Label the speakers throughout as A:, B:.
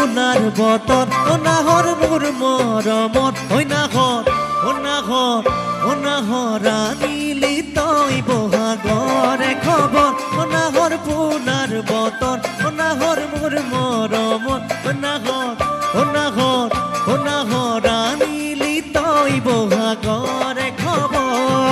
A: ফুলাৰ বতৰ ও নাহৰ মোৰ মৰমত ঐ নাহৰ ও নাহৰ ও নাহৰ আনিলি তই বহাগৰে খবৰ ও নাহৰ ফুলাৰ বতৰ ও নাহৰ মোৰ মৰমত ও নাহৰ ও নাহৰ ও নাহৰ আনিলি তই বহাগৰে খবৰ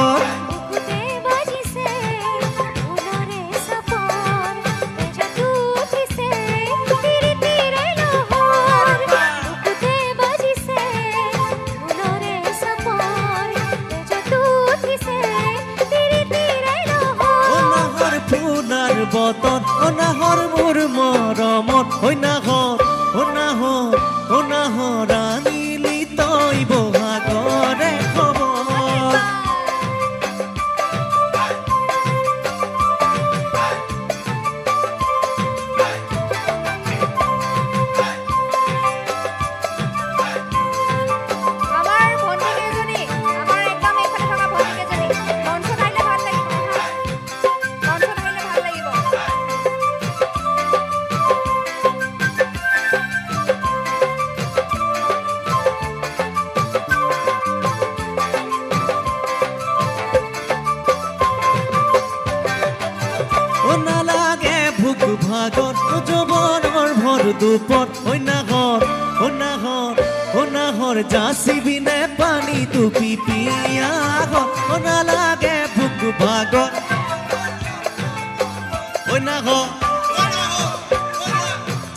A: বতৰ ও নাহৰ মোৰ মৰমত ঐ নাহৰ ও নাহৰ ও নাহৰ আনিলি তই বহাগৰে খবৰ ভাগত যৌৱনৰ ভৰ দুপত ঐ নাহৰ ও নাহৰ ও নাহৰ যাচিবিনে পানী টুপি পিয়াহত ও নালাগে ভোক ভাগত ঐ নাহৰ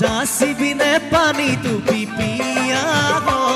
A: যাচিবিনে পানী টুপি পিয়াহত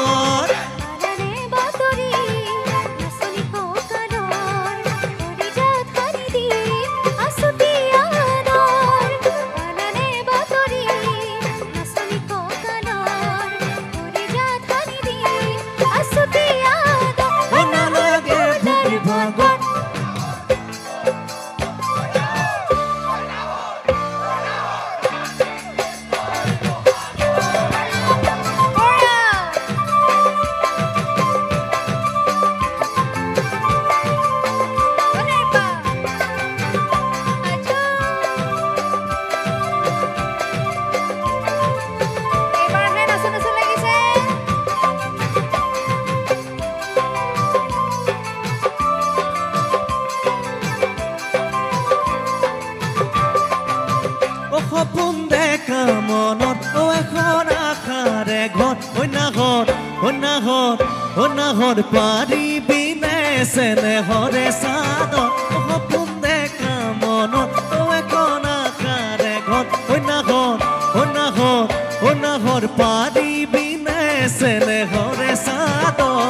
A: সপোন দেখা মনত ও এখন আশাৰে ঘৰ ঐ নাহৰ ও নাহৰ ও নাহৰ পাৰিবিনে চেনেহৰে চাদৰ সপোন দেখা মনত ও এখন আশাৰে ঘৰ ঐ নাহৰ ও নাহৰ ও নাহৰ পাৰিবিনে চেনেহৰে চাদৰ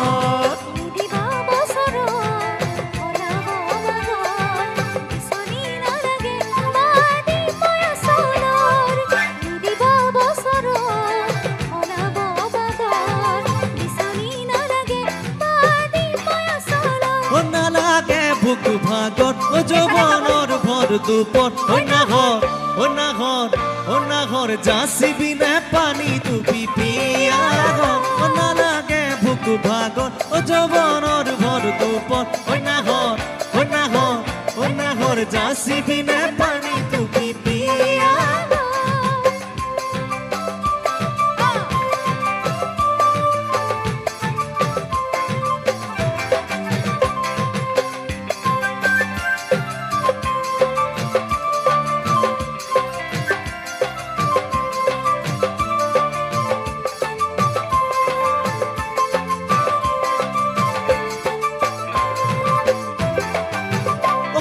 A: বুক ভাগত ও যৌৱনৰ ভৰ দুপত ঐ নাহৰ ও নাহৰ ও নাহৰ যাচিবিনে পানী টুপি পিয়াহত ও নালাগে বুক ভাগত ও যৌৱনৰ ভৰ দুপত ঐ নাহৰ ও নাহৰ ও নাহৰ যাচিবিনে পানী টুপি পিয়াহত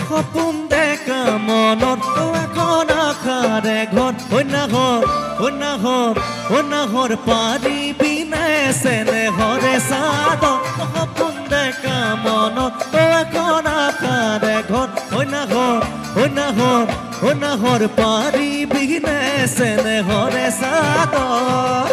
A: সপোন দেখা মনত ও এখন আশাৰে ঘৰ ঐ নাহৰ ও নাহৰ ও নাহৰ পাৰিবিনে চেনেহৰে চাদৰ সপোন দেখা মনত ও এখন আশাৰে ঘৰ ঐ নাহৰ ও নাহৰ ও নাহৰ পাৰিবিনে চেনেহৰে চাদৰ